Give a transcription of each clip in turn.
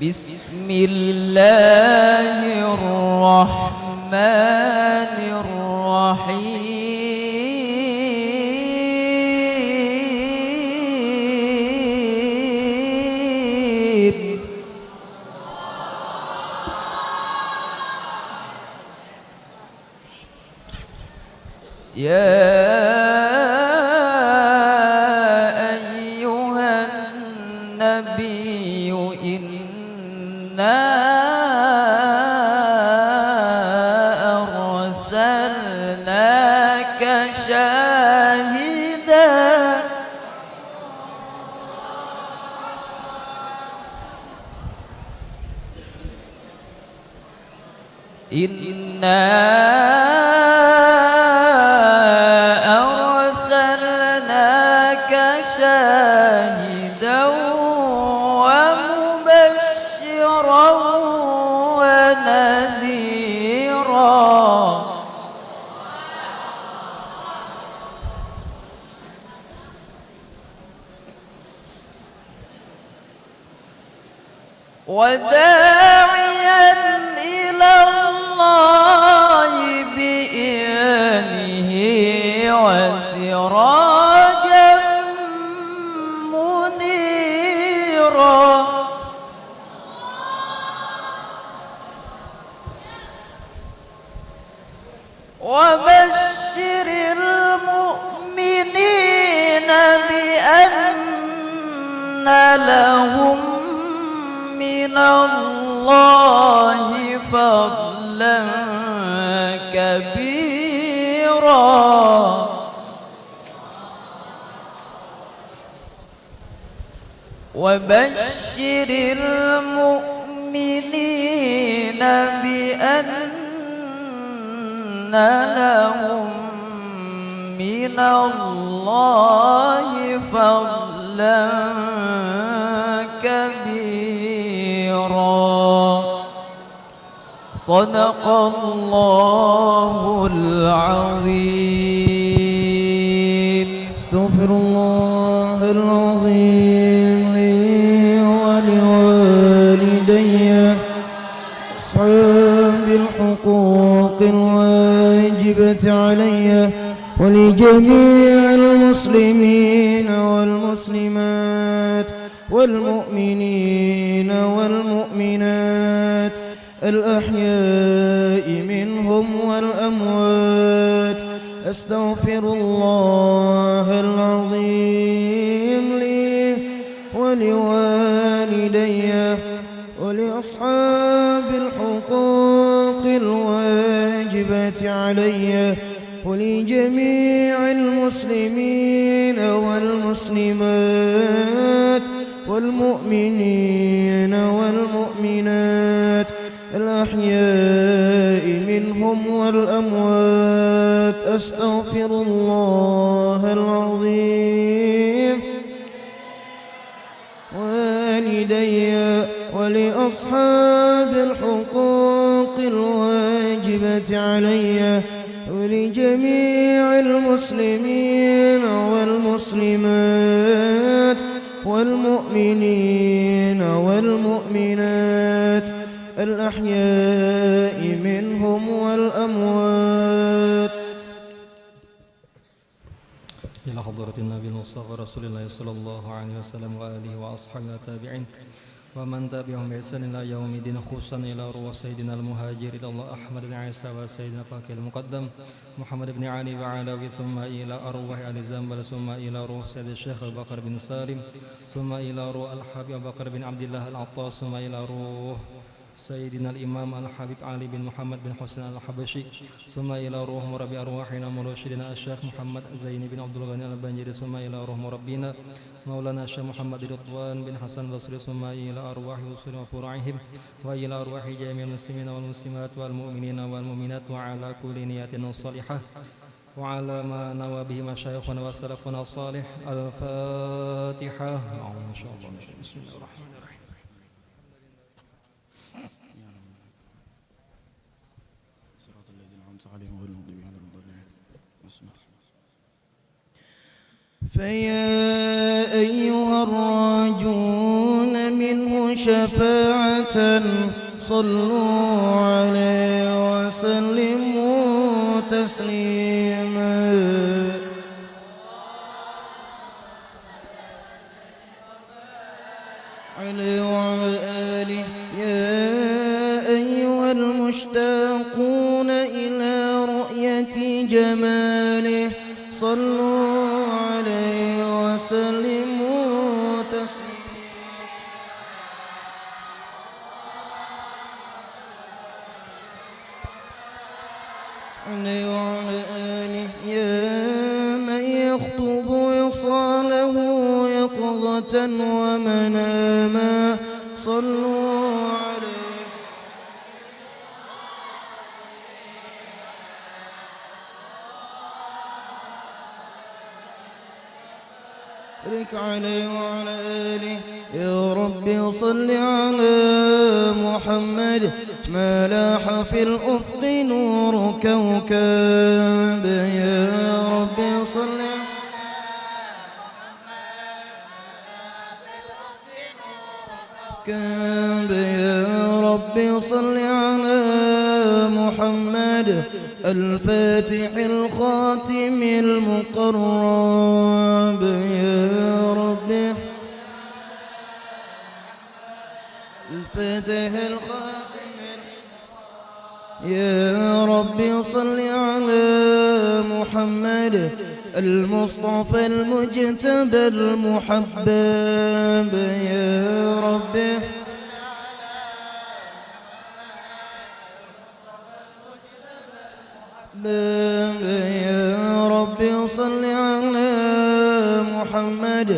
بسم الله الرحمن الرحيم يا أيها النبي إنا أرسلناك شاهدا شاهدا ومبشرا ونذيرا وداعيا إلى الله بإذنه وسراجا منيرا وبشر المؤمنين بأن لهم من الله فضلا كبيرا وبشر المؤمنين بأن لهم من الله فضلا كبيرا صدق الله العظيم. استغفر الله العظيم لي ولوالدي أصحاب الحقوق الواجبة علي ولجميع المسلمين والمسلمات والمؤمنين والمؤمنات الأحياء منهم والأموات. أستغفر الله العظيم لي ولوالدي ولأصحاب الحقوق الواجبة علي ولجميع المسلمين والمسلمات والمؤمنين والمؤمنات الأحياء منهم والأموات. أستغفر الله العظيم والدي ولأصحاب الحقوق الواجبة علي ولجميع المسلمين والمسلمات والمؤمنين والمؤمنات الأحياء منهم والأموات. إلى حضرة النبي المصطفى رسول الله صلى الله عليه وسلم وآله وأصحابه التابعين ومن تبعهم بإحسان إلى يوم الدين، خصوصا إلى روح سيدنا المهاجر إلى الله أحمد بن عيسى وسيدنا فاكر المقدم محمد بن علي وعلوي، ثم إلى أرواح آل زنبل، ثم إلى روح سيد الشيخ أبو بكر بن سالم، ثم إلى روح الحبيب أبو بكر بن عبد الله العطاس، ثم إلى روح سيدنا الإمام الحبيب علي بن محمد بن حسين الحبشي، ثم إلى روح مربي أرواحنا مرشدنا الشيخ محمد زين بن عبد الغني البنجري، ثم إلى روح مربينا مولانا الشيخ محمد رضوان بن حسن البصري، ثم إلى أرواح وصول وفروعهم وإلى أرواح جميع المسلمين والمسلمات والمؤمنين والمؤمنات وعلى كل نية صالحة وعلى ما نوى به مشايخنا وسلفنا الصالح. الفاتحة. إن شاء الله. بسم الله الرحمن الرحيم. فيا أيها الراجون منه شفاعة صلوا عليه وسلموا تسليما عليه وعلى آله. يا أيها المشتاقون إلى رؤية جماله صلوا عليه وسلموا تسليما عليه وعلى آله. يا من يخطب وصاله يقظة ومناما صلوا عليه بارك عليه وعلى آله. يا رب صل على محمد ما لاح في الأفق نور كوكب. يا رب صل يا رب صل على محمد الفاتح الخاتم المقرب. يا رب الفاتح الخاتم. يا رب صل على محمد المصطفى المجتبى المحبب. يا رب يا رب صل على محمد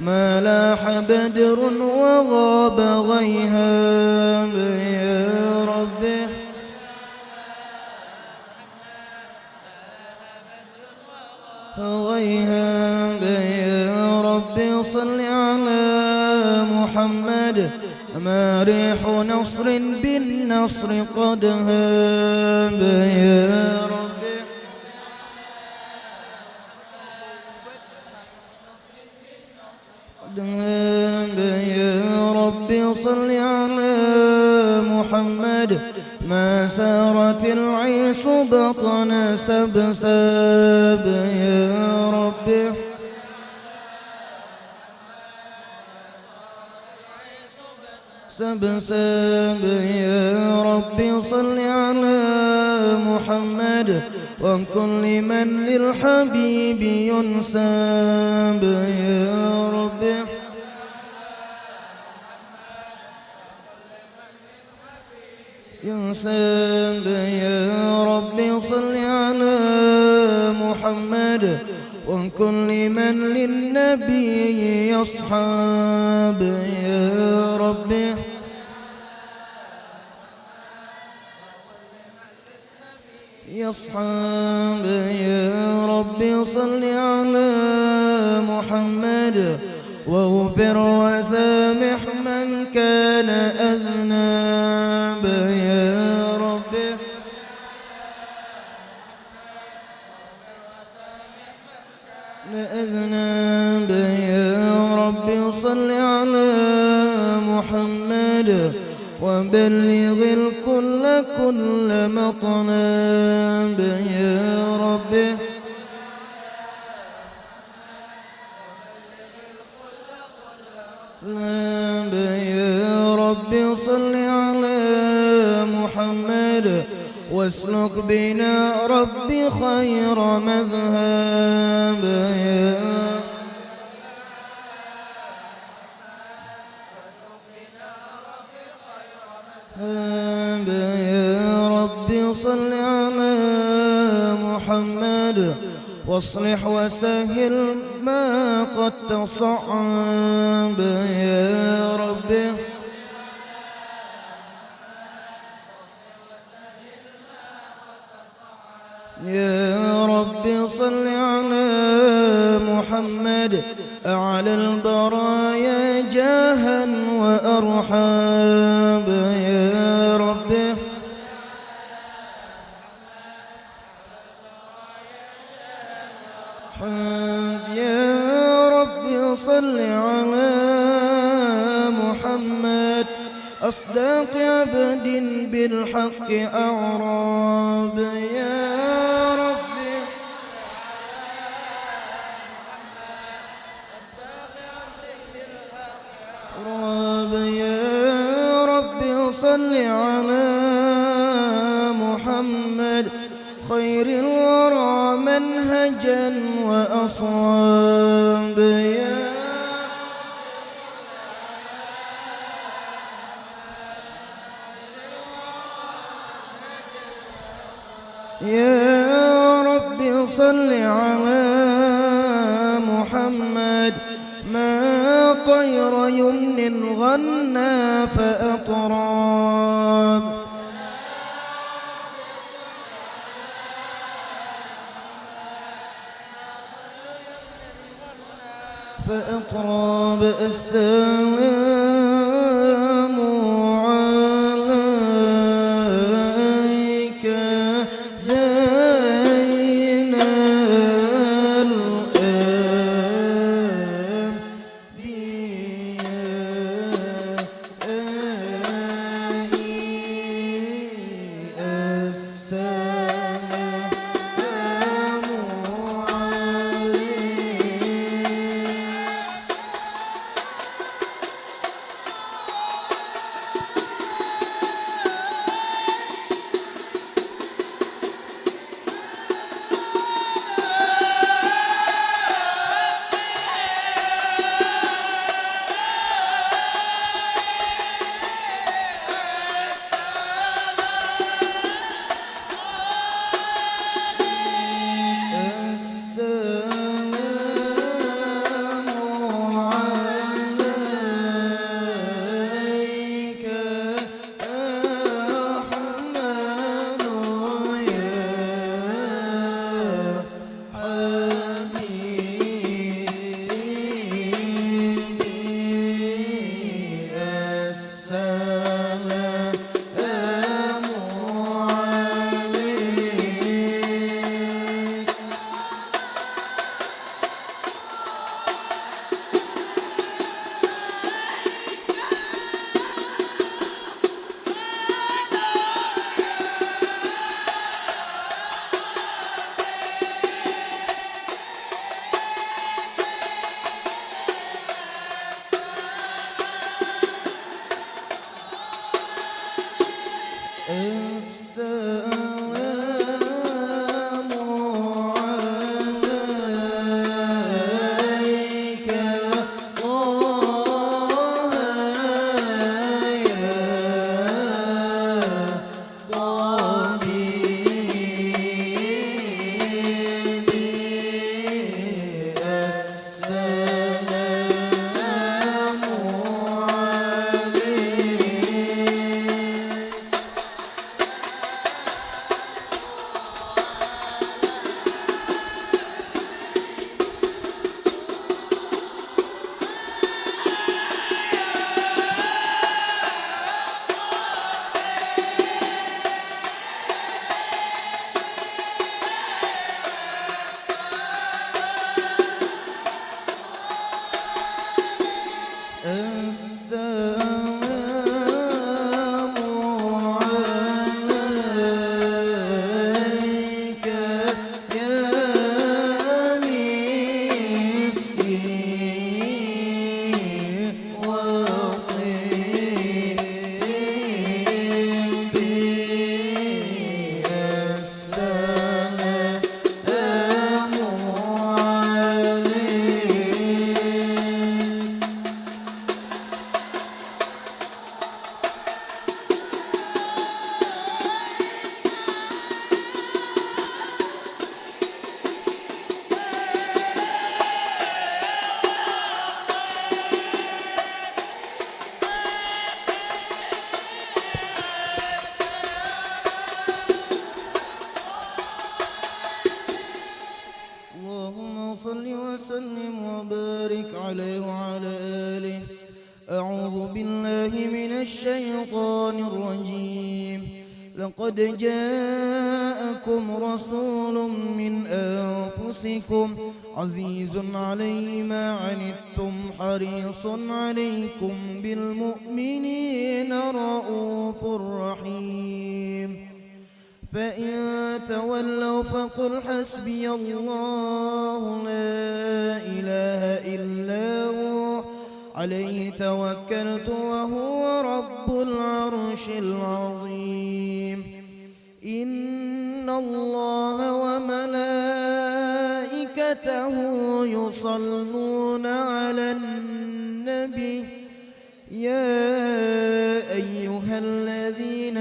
ما لاح بدر وغاب غيهاب. يا رب غيهاب. يا رب صل على محمد ما ريح نصر بالنصر قد هاب. يا رب يا رب صل على محمد ما سارت العيش بطن سبساب. يا رب سبساب. يا رب صل على محمد وكل من للحبيب ينساب. يا رب ينساب. يا رب صل على محمد وكل من للنبي يصحاب. يا رب يصحاب. يا رب صل على محمد واغفر وسامح من كان أذناب. يا رب أذناب. يا رب صل على محمد وبلغ الكل كل مطلب. يا رب يا رب صل على محمد واسلك بنا ربي خير مذهب. يا رب صل على محمد واصلح وسهل ما قد تصعب. يا رب يا رب صل على محمد أعلى البرايا جاها وأرحاب. يا رب يا رب صل على محمد أصدق عبد بالحق أعراب يا ربي رب يا ربي صل على محمد خير الورى منهجا وأصواب يا ربي صل على محمد ما طير يمن غنى فأطراب السلام عليك زين عليه وعلى آله. أعوذ بالله من الشيطان الرجيم. لقد جاءكم رسول من أنفسكم عزيز عليه ما عنتم حريص عليكم بالمؤمنين رؤوف رحيم فإن تولوا فقل حسبي الله لا إله إلا هو عليه توكلت وهو رب العرش العظيم إن الله وملائكته يصلون على النبي يا أيها الذين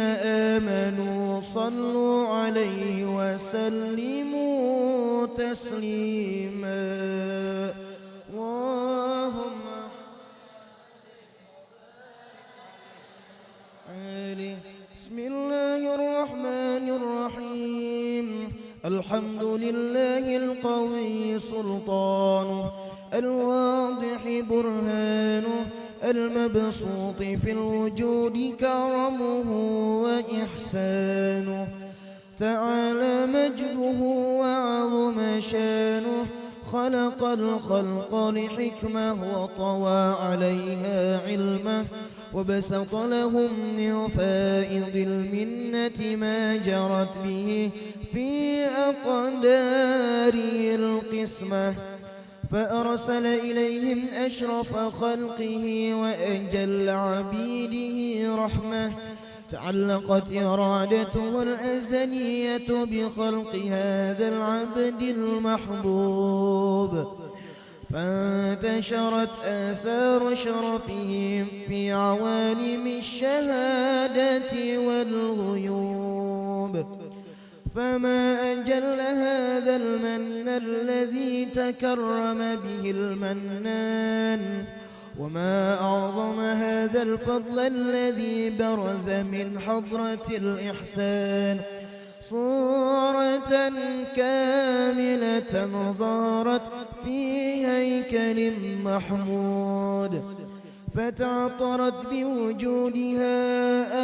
آمنوا صلوا عليه وسلموا تسليما اللهم بسم الله الرحمن الرحيم الحمد لله القوي سلطانه الواضح برهانه المبسوط في الوجود كرمه وإحسانه تعالى مجده وعظم شانه خلق الخلق لحكمة وطوى عليها علمه وبسط لهم من فائض المنة ما جرت به في أقداره القسمة فأرسل إليهم أشرف خلقه وأجل عبيده رحمة تعلقت إرادته الأزلية بخلق هذا العبد المحبوب فانتشرت آثار شرفه في عوالم الشهادة والغيوب فما أجل هذا المن الذي تكرم به المنان وما أعظم هذا الفضل الذي برز من حضرة الإحسان صورة كاملة ظهرت في هيكل محمود فتعطرت بوجودها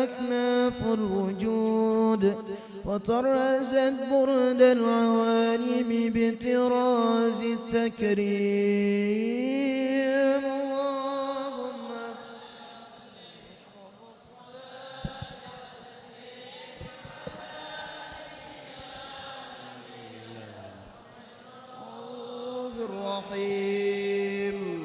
أكناف الوجود وطرزت برد العوالم بطراز التكريم اللهم الرحيم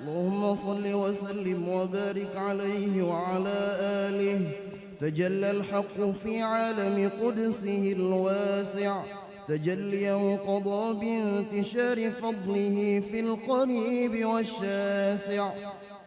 اللهم صل وسلم وبارك عليه وعلى آله تجلى الحق في عالم قدسه الواسع تجليا قضى بانتشار فضله في القريب والشاسع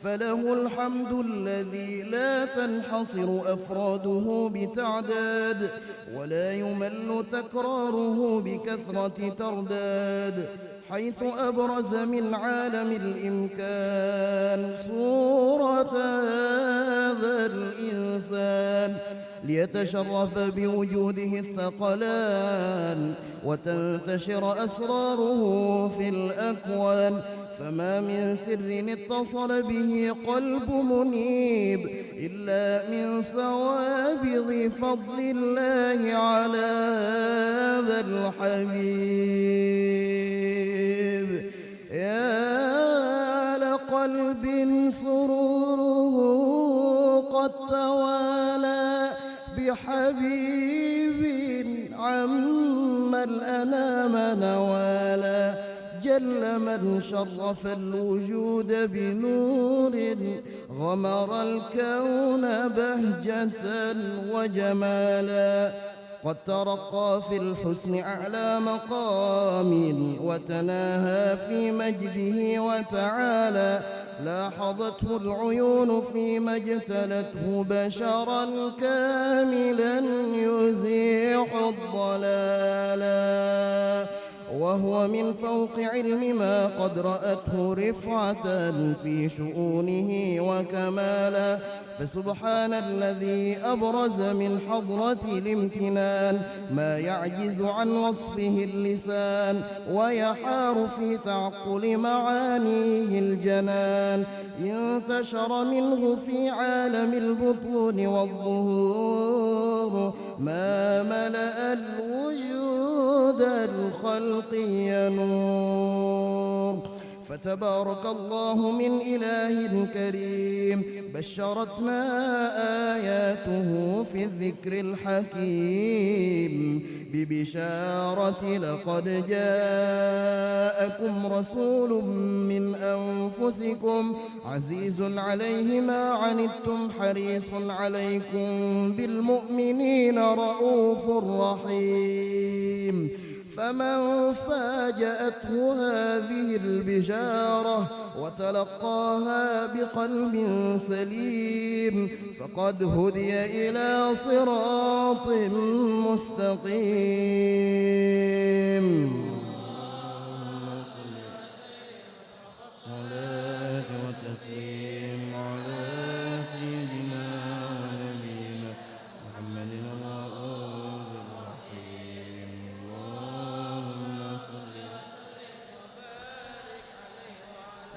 فله الحمد الذي لا تنحصر أفراده بتعداد ولا يمل تكراره بكثرة ترداد حيث أبرز من عالم الإمكان صورة هذا الإنسان ليتشرف بوجوده الثقلان وتنتشر أسراره في الأكوان فما من سر اتصل به قلب منيب إلا من سوابغ فضل الله على هذا الحبيب يا لقلب سروره قد توالى بحبيب عم الأنام نوالا جل من شرف الوجود بنور غمر الكون بهجة وجمالا قد ترقى في الحسن أعلى مقام وتناهى في مجده وتعالى لاحظته العيون فيما اجتلته بشرا كاملا يزيح الضلالا وهو من فوق علم ما قد رأته رفعة في شؤونه وكمالا. فسبحان الذي أبرز من حضرة الامتنان ما يعجز عن وصفه اللسان ويحار في تعقل معانيه الجنان. انتشر منه في عالم البطون والظهور ما ملأ الوجود الخلقي نور. فتبارك الله من إله كريم بشرتنا آياته في الذكر الحكيم ببشارة لقد جاءكم رسول من أنفسكم عزيز عليه ما عنتم حريص عليكم بالمؤمنين رؤوف رحيم. فمن فاجأته هذه البشارة وتلقاها بقلب سليم فقد هدي إلى صراط مستقيم. صلاة وتسليم على سيدنا ونبينا محمد الرؤوف الرحيم. اللهم صل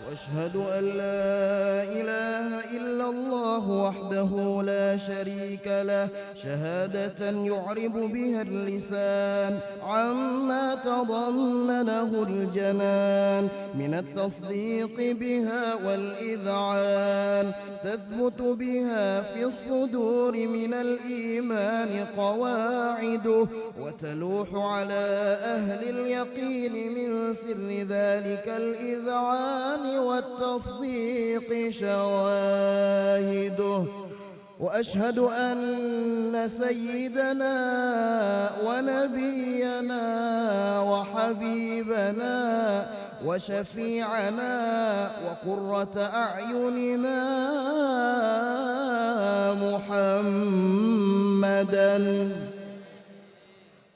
واشهد أن لا إله إلا الله وحده لا شريك له شهادة يعرب بها اللسان عما تضمنه الجنان من التصديق بها والإذعان. تثبت بها في الصدور من الإيمان قواعده وتلوح على أهل اليقين من سر ذلك الإذعان والتصديق شواهده. وأشهد أن سيدنا ونبينا وحبيبنا وشفيعنا وقرة أعيننا محمدًا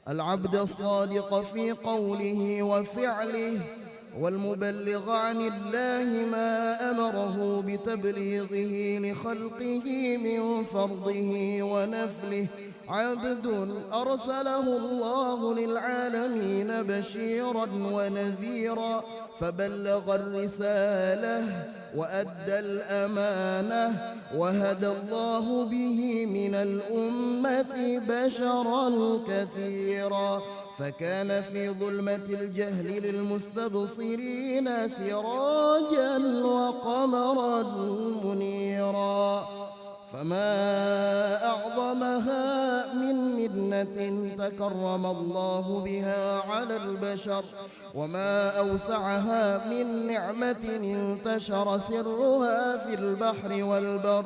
العبد الصادق في قوله وفعله والمبلغ عن الله ما أمره بتبليغه لخلقه من فرضه ونفله. عبد أرسله الله للعالمين بشيرا ونذيرا فبلغ الرسالة وأدى الأمانة وهدى الله به من الأمة بشرا كثيرا فكان في ظلمة الجهل للمستبصرين سراجا وقمرا منيرا. فما أعظمها من منة تكرم الله بها على البشر وما أوسعها من نعمة انتشر سرها في البحر والبر.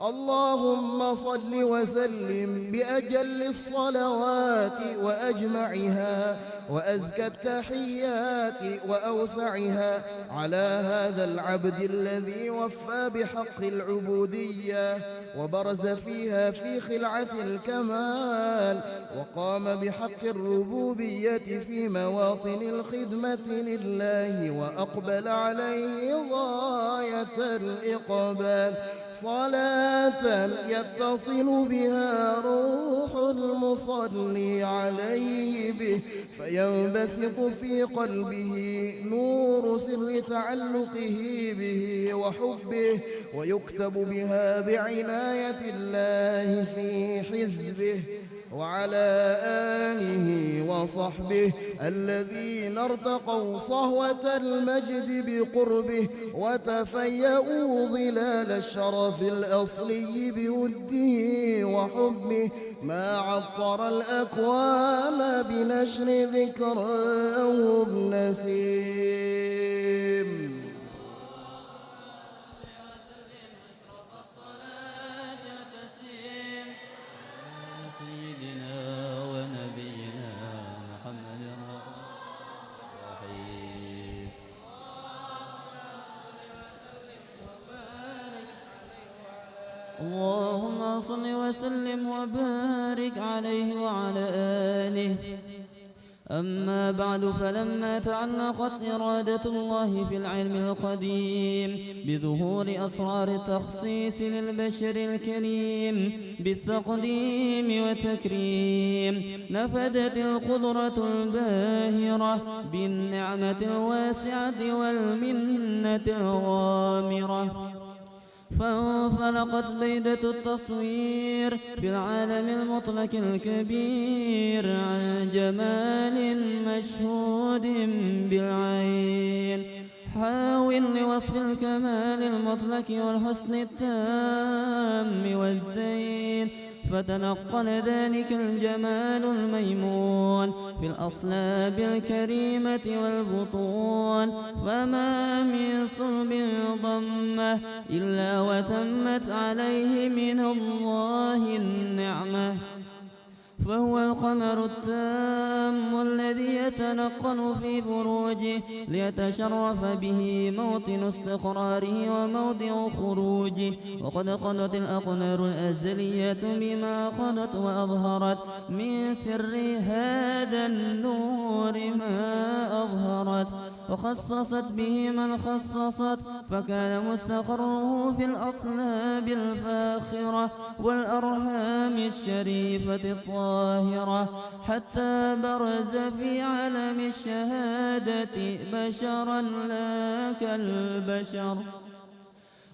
اللهم صل وسلم بأجل الصلوات وأجمعها وأزكى التحيات وأوسعها على هذا العبد الذي وفى بحق العبودية وبرز فيها في خلعة الكمال وقام بحق الربوبية في مواطن الخدمة لله وأقبل عليه غاية الإقبال. صلاة يتصل بها روح المصلي عليه به فينبسط في قلبه نور سر تعلقه به وحبه ويكتب بها بعناية الله في حزبه. وعلى آله وصحبه الذين ارتقوا صهوة المجد بقربه وتفيأوا ظلال الشرف الأصلي بوده وحبه ما عطر الأكوان بنشر ذكراه بنسيم. اللهم صل وسلم وبارك عليه وعلى آله أما بعد، فلما تعلقت إرادة الله في العلم القديم بظهور أسرار التخصيص للبشر الكريم بالتقديم والتكريم، نفدت القدرة الباهرة بالنعمة الواسعة والمنة الغامرة، فانفلقت بيدة التصوير في العالم المطلق الكبير عن جمال مشهود بالعين، حاو لوصف الكمال المطلق والحسن التام والزين، فتنقل ذلك الجمال الميمون في الأصلاب الكريمة والبطون، فما من صلب ضمه إلا وتمت عليه من الله النعمة، فهو القمر التام الذي يتنقل في فروجه ليتشرف به موطن استقراره وموضع خروجه، وقد قضت الأقمار الأزلية بما قضت وأظهرت من سر هذا النور ما أظهرت، وخصصت به من خصصت، فكان مستقره في الأصلاب الفاخرة والأرحام الشريفة الطاهرة، حتى برز في عالم الشهادة بشرا لا كالبشر،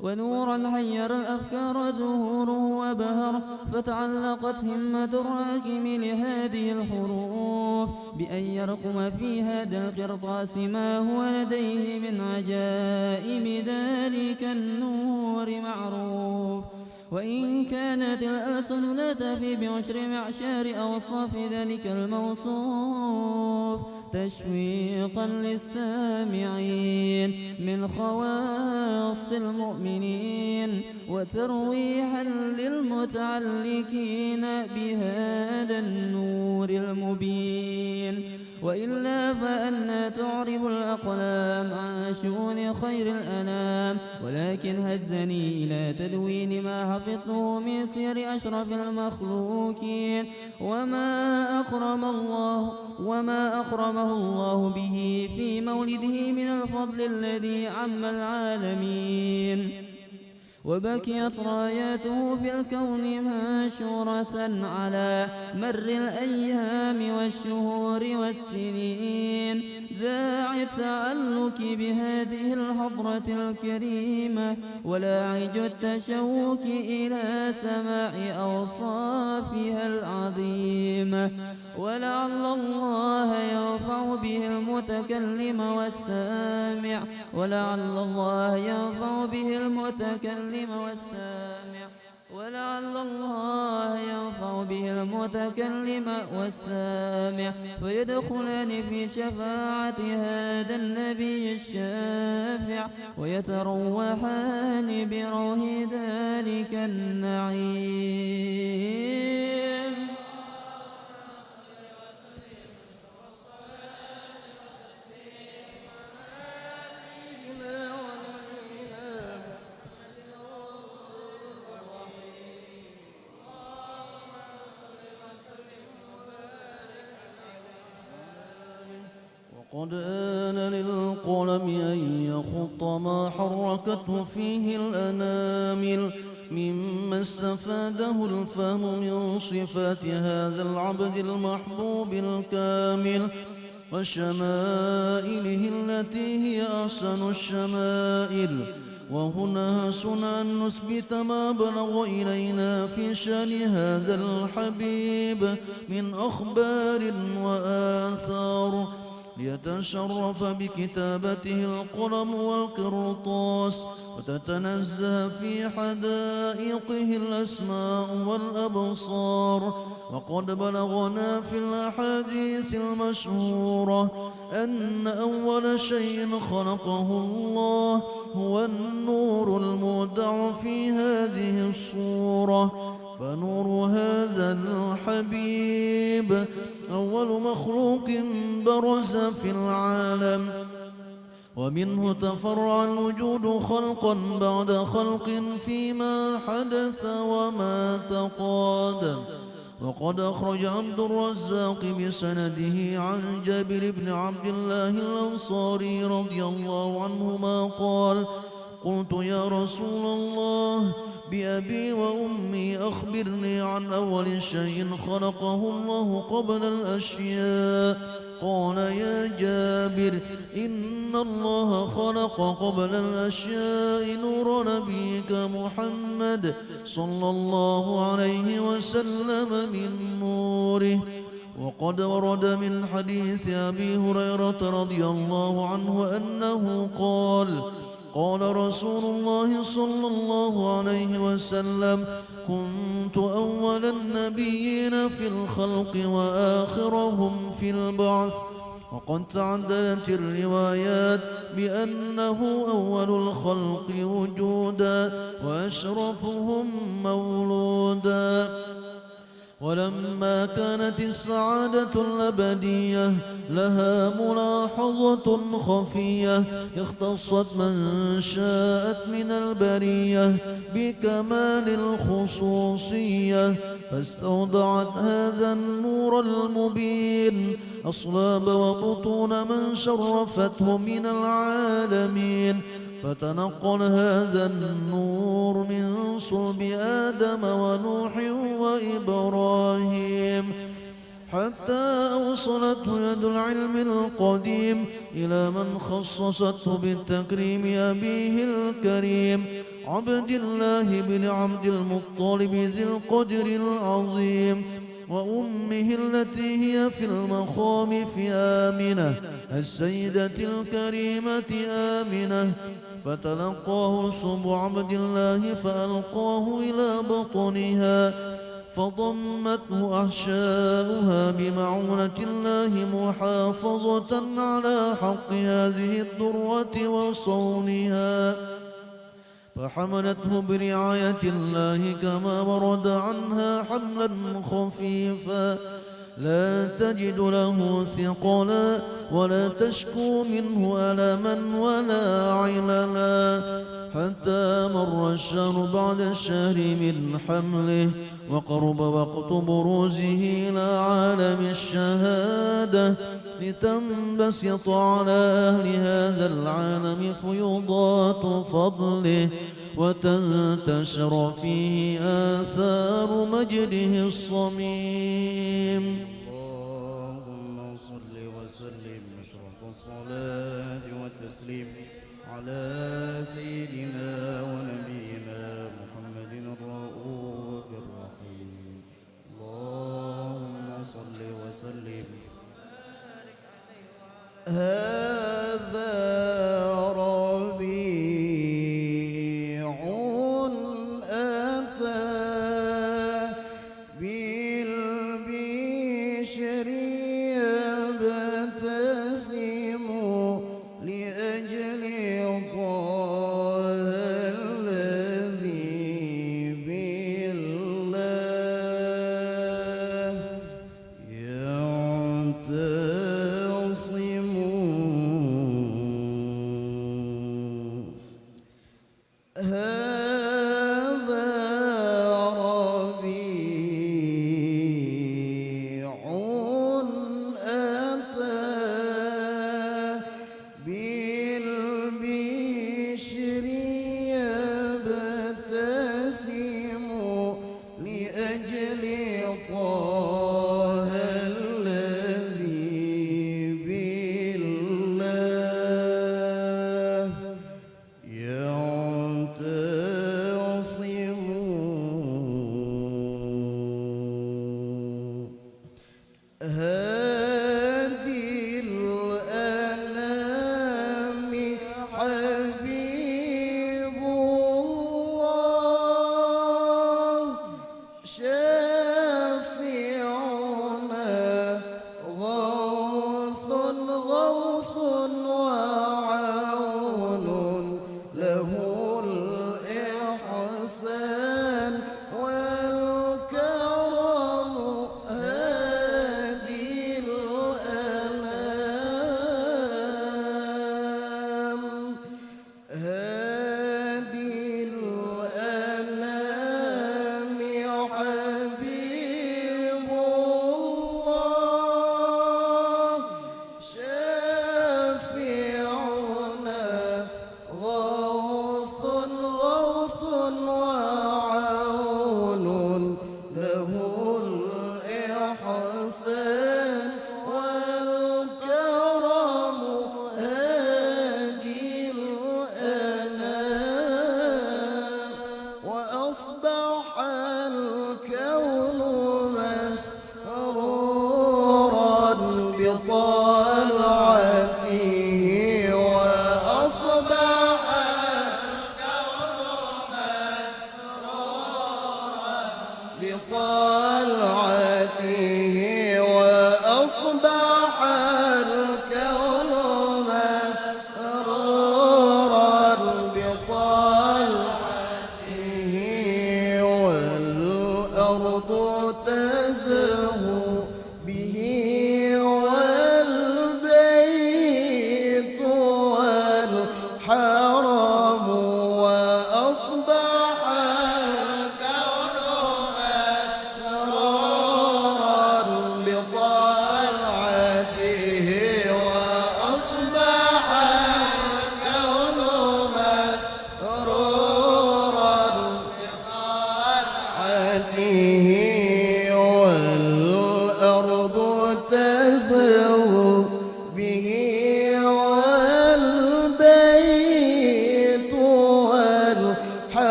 ونورا حير الأفكار ظهوره وبهر، فتعلقت همة الراكم لهذه الحروف بأن يرقم في هذا القرطاس ما هو لديه من عجائب ذلك النور معروف، وإن كانت الألسن لا تفي بعشر معشار أوصاف ذلك الموصوف تشويقا للسامعين من خواص المؤمنين، وترويحا للمتعلقين بهذا النور المبين، وإلا فأنا تعرب الأقلام عن شؤون خير الأنام، ولكن هزني إلى تدوين ما حفظته من سير أشرف المخلوقين، وما أكرمه الله به في مولده من الفضل الذي عم العالمين، وبكيت راياته في الكون منشورة على مر الأيام والشهور والسنين، داعي التعلق بهذه الحضرة الكريمة، ولاعج التشوق إلى سماع أوصافها العظيمة، ولعل الله ينفع به المتكلم والسامع، ولعل الله ينفع به المتكلم والسامع، ولعل الله ينفع به المتكلم والسامع، فيدخلان في شفاعة هذا النبي الشافع، ويتروحان بروح ذلك النعيم. قد آن للقلم أن يخط ما حركته فيه الأنامل مما استفاده الفهم من صفات هذا العبد المحبوب الكامل وشمائله التي هي أحسن الشمائل. وهنا سنة أن نثبت ما بلغ إلينا في شأن هذا الحبيب من أخبار وآثار، ليتشرف بكتابته القلم والقرطاس، وتتنزه في حدائقه الأسماء والأبصار. وقد بلغنا في الأحاديث المشهورة أن أول شيء خلقه الله هو النور المودع في هذه الصورة، فنور هذا الحبيب أول مخلوق برز في العالم، ومنه تفرع الوجود خلقا بعد خلق فيما حدث وما تقادم. وقد أخرج عبد الرزاق بسنده عن جابر بن عبد الله الأنصاري رضي الله عنهما قال قلت يا رسول الله بأبي وأمي أخبرني عن أول شيء خلقه الله قبل الأشياء قال يا جابر إن الله خلق قبل الأشياء نور نبيك محمد صلى الله عليه وسلم من نوره. وقد ورد من حديث أبي هريرة رضي الله عنه أنه قال قال رسول الله صلى الله عليه وسلم كنت أول النبيين في الخلق وآخرهم في البعث. وقد تعددت الروايات بأنه أول الخلق وجودا وأشرفهم مولودا. ولما كانت السعادة الأبدية لها ملاحظة خفية اختصت من شاءت من البرية بكمال الخصوصية فاستودعت هذا النور المبين أصلاب وبطون من شرفته من العالمين. فتنقل هذا النور من صلب آدم ونوح وإبراهيم حتى أوصلته يد العلم القديم إلى من خصصته بالتكريم أبيه الكريم عبد الله بن عبد المطلب ذي القدر العظيم وأمه التي هي في المخام في آمنة السيدة الكريمة آمنة. فتلقاه صب عبد الله فألقاه إلى بطنها فضمته أحشاؤها بمعونة الله محافظة على حق هذه الدرة وصونها فحملته برعاية الله كما ورد عنها حملا خفيفا لا تجد له ثقلا ولا تشكو منه ألما ولا عللا حتى مر الشهر بعد الشهر من حمله وقرب وقت بروزه إلى عالم الشهادة لتنبسط على أهل هذا العالم فيضات فضله وتنتشر فيه آثار مجده الصميم. اللهم صل وسلم أشرف الصلاة والتسليم على سيدنا ونبينا محمد الرؤوف الرحيم. اللهم صل وسلم. هذا ربيع أتى بالبشر يبتسم لأجل طه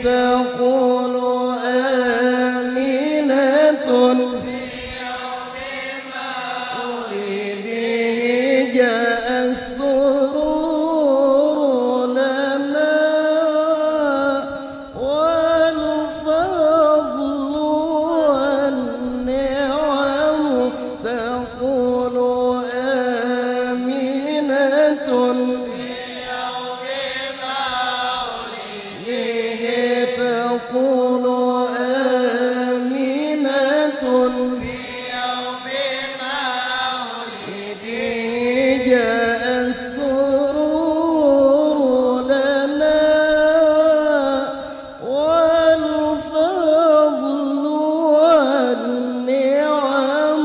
تقول آمنة ولده جاء السرور لنا والفضل والنعم تقول آمنة تقول آمنة بيوم مولده جاء السرور لنا والفضل والنعم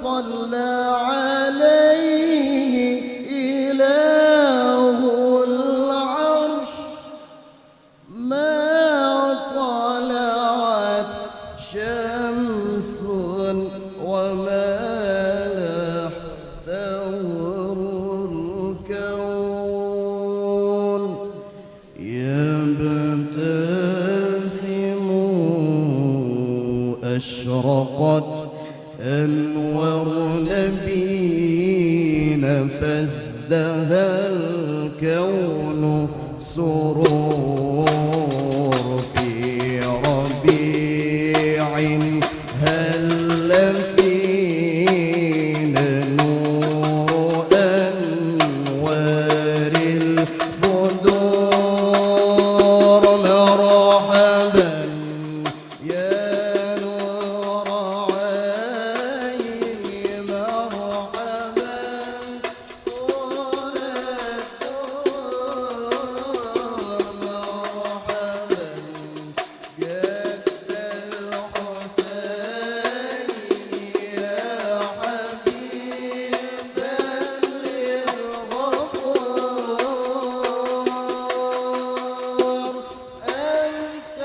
صلى عليه إله العرش ما طلعت شمس وما لاح ثور الكون يبتسم أشرقت أنوار نبينا فازدهى الكون سرور في ربيع هل فينا نور أنوار البدور مرحبا يا نور عيني مرحبا طول الدور مرحبا جد الحسين يا حبيبا للغفور أنت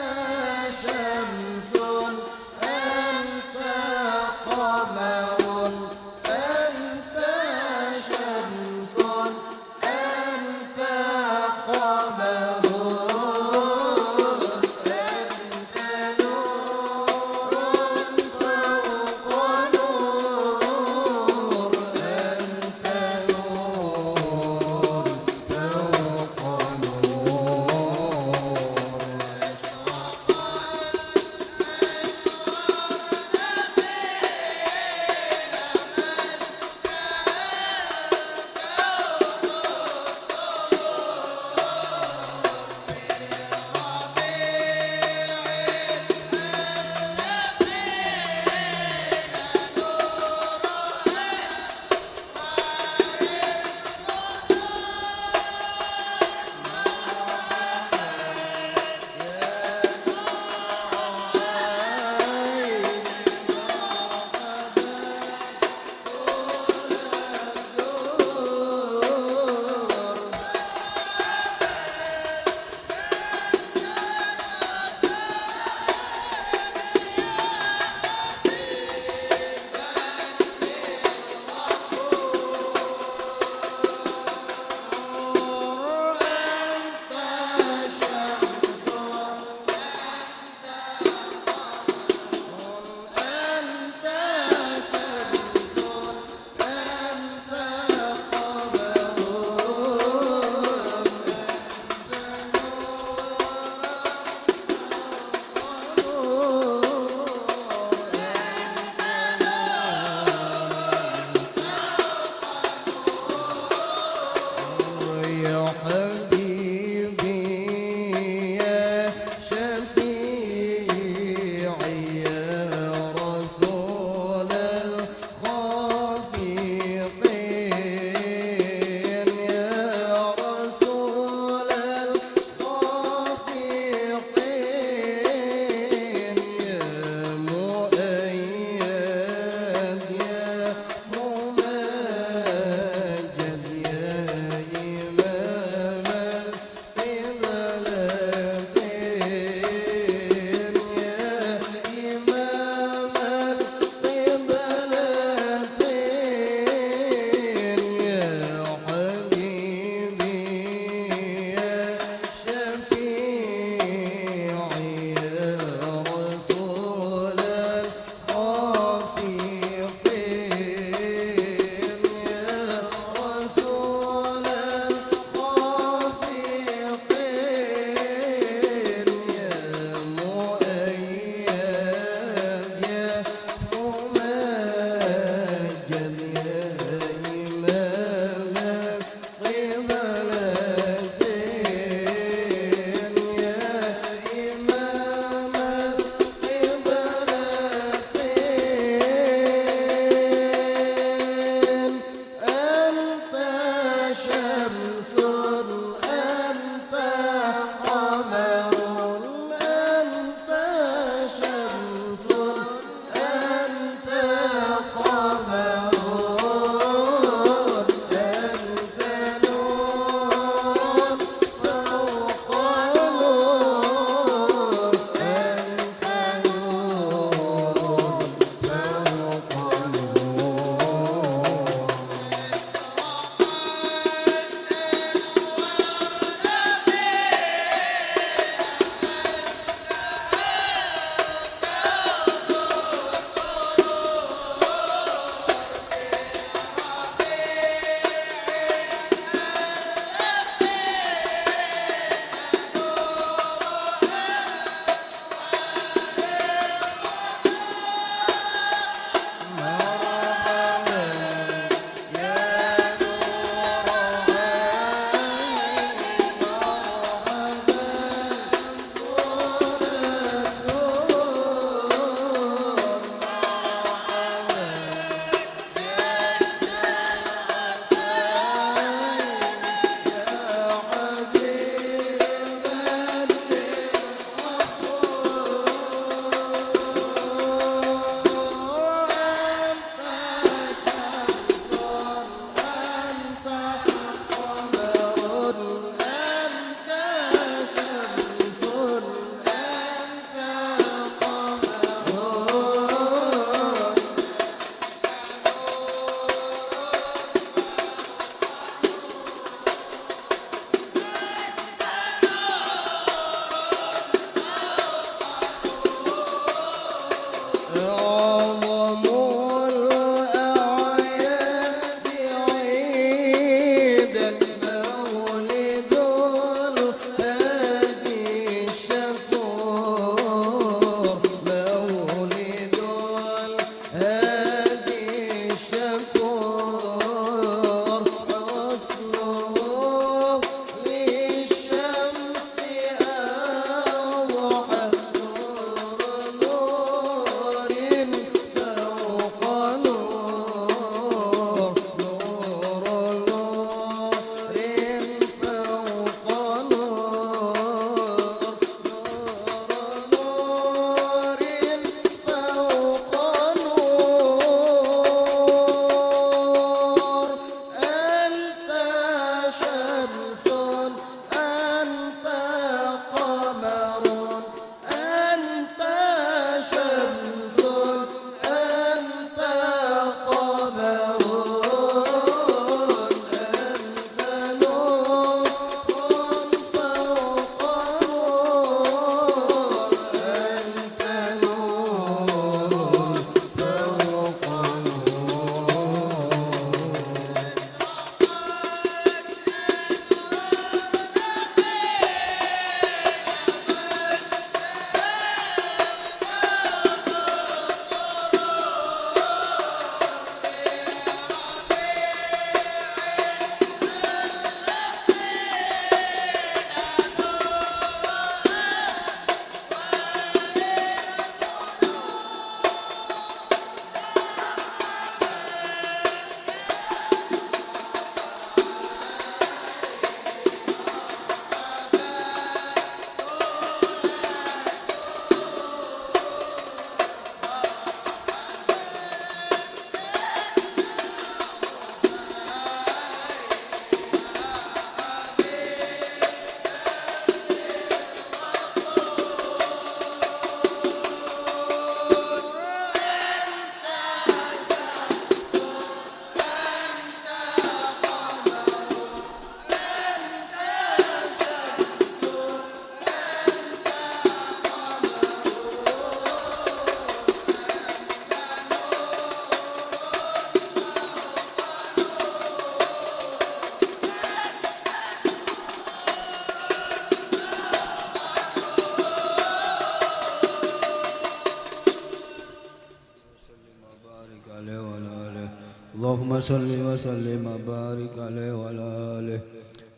اللهم صل وسلم وبارك عليه وعلى آله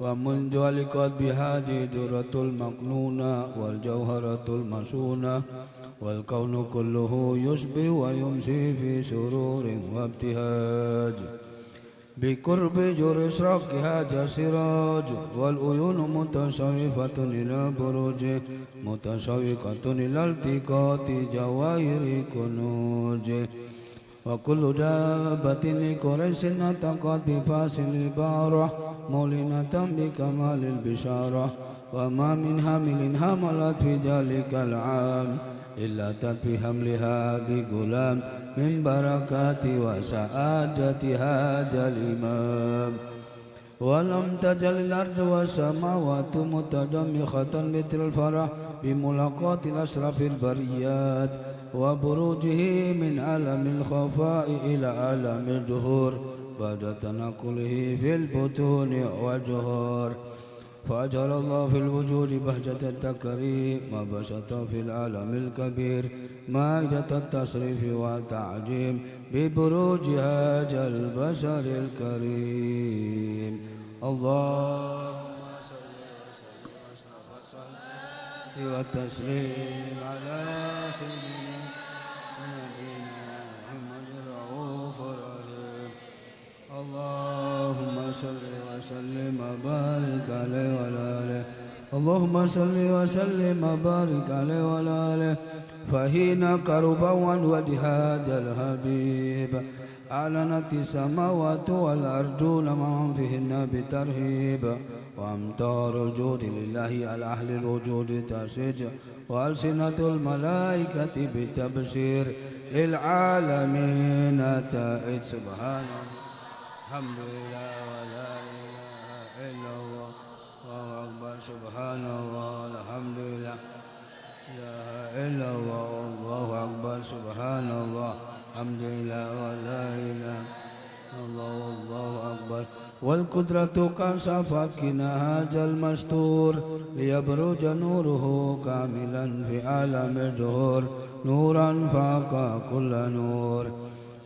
ومنذ علقت بهذه درة المكنونة والجوهرة المشونة والكون كله يشبه ويمشي في سرور وابتهاج بقرب جر إشراقها سراج والعيون متشوفة إلى بروجه متشوقة إلى التقاط جواهر كنوجه وكل دابة لقريش نطقت بفاصل البارة مولنة بكمال البشارة وما من حامل حملت في ذلك العام إلا أتت بحملها بغلام من بركات وسعادة هذا الإمام ولم تزل الأرض والسماوات متدمخة مثل الفرح بملاقاة الأشرف البريات وبروجه من عالم الخفاء إلى عالم الظهور بعد تنقله في البطون والجهور فأجر الله في الوجود بهجة التكريم وبسط في العالم الكبير مائدة التصريف والتعجيم ببروج هذا البشر الكريم اللهم صل وسلم والتسليم على سيدنا ونبينا محمد الرؤوف الرحيم اللهم صل وسلم وبارك عليه وعلى آله اللهم صل وسلم وبارك عليه وعلى آله فحين كرب وجه هذا الحبيب أعلنت السماوات والأرضون معا فيهن بترهيب وأمطار الجود لله على أهل الوجود تسج وألسنة الملائكة بتبشير للعالمين تائج سبحان الله الحمد لله ولا إله إلا الله الله أكبر سبحان الله الحمد لله لا إله إلا الله الله أكبر سبحان الله الحمد لله ولا إله إلا الله الله أكبر والقدرة كشفت كنهاج المستور ليبرج نوره كاملا في عالم الظهور نورا فاق كل نور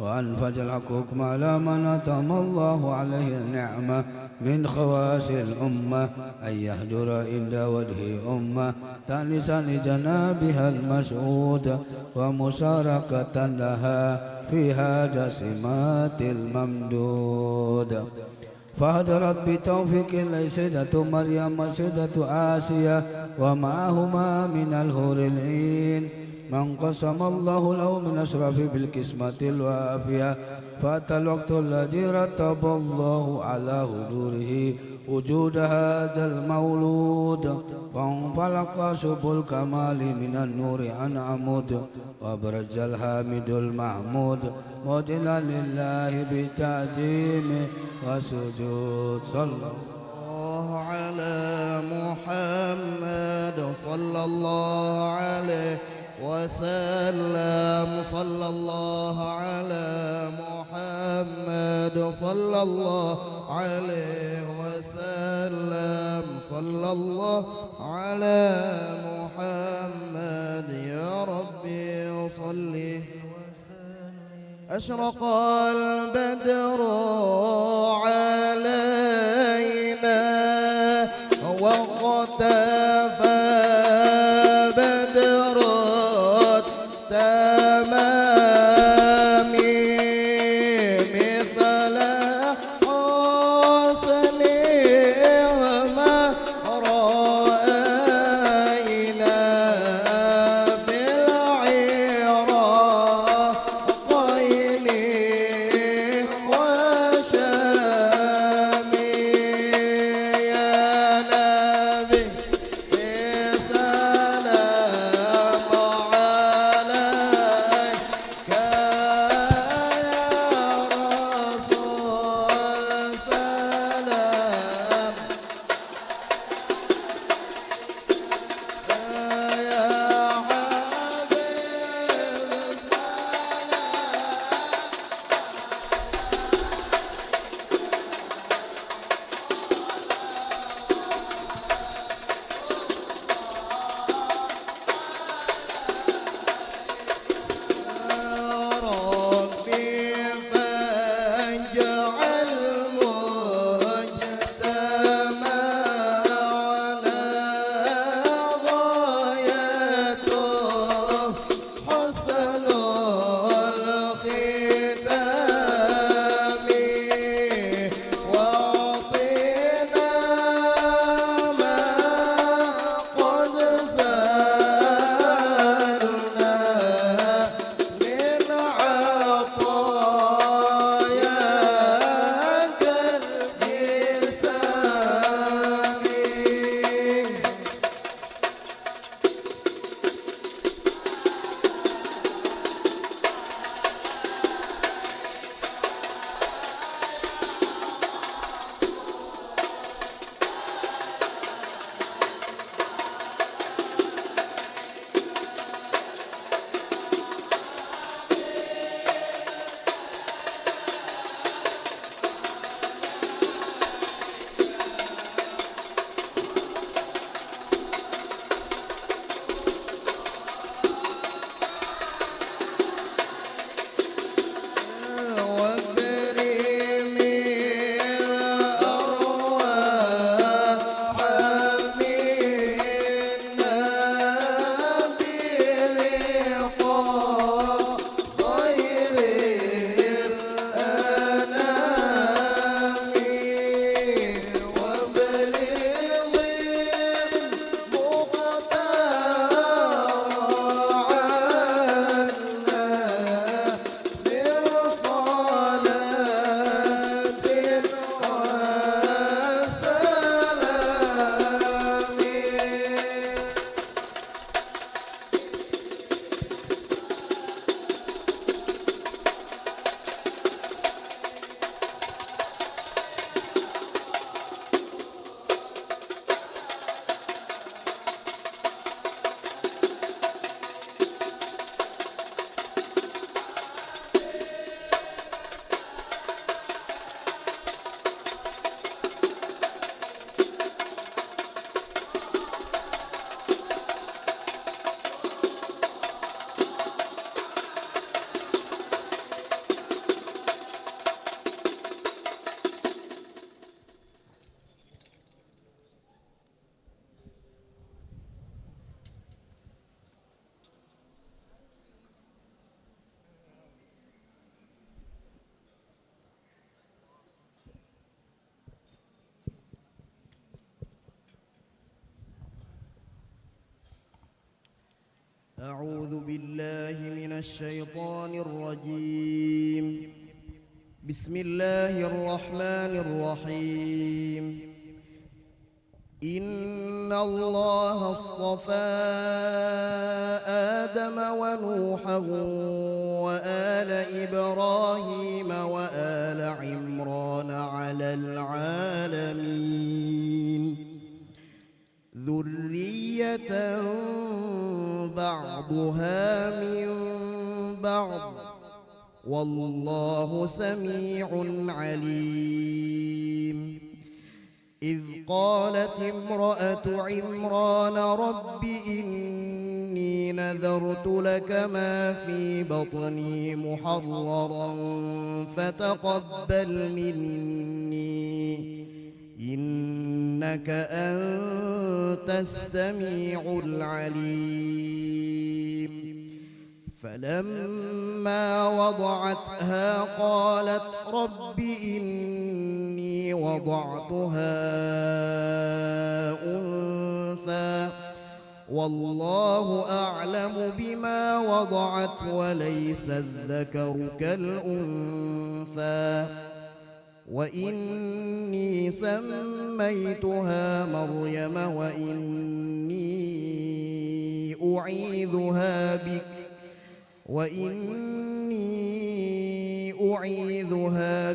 وأنفج الحقوق على من أتم الله عليه النعمة من خواص الأمة أن يهجر عند وجه أمة تانسا لجنابها المسعود ومشاركة لها فيها جسمات الممدود فهدرت بتوفيق سيدة مريم وسيدة آسيا ومعهما من الحور العين من قسم الله له من أشرف بالقسمة الوافية فأتى الوقت الذي رتب الله على حضوره وجود هذا المولود فانفلق شب الكمال من النور عن عمود وبرز الحامد المحمود مدلا لله بتعظيم وسجود صلى الله على محمد صلى الله عليه وسلم صلى الله على محمد صلى الله عليه وسلم صلى الله على محمد يا ربي صل أشرق البدر علينا واختفى بدر التمام مثل حسنه ما رأينا في العراقين أعوذ بالله من الشيطان الرجيم. بسم الله الرحمن الرحيم. إن الله اصطفى آدم ونوحا وآل إبراهيم وآل عمران على العالمين ذرية بعضها من بعض والله سميع عليم. إذ قالت امرأة عمران رب إني نذرت لك ما في بطني محررا فتقبل مني إنك أنت السميع العليم. فلما وضعتها قالت رب إني وضعتها أنثى والله أعلم بما وضعت وليس الذكر كالأنثى وإني سميتها مريم وإني أعيذها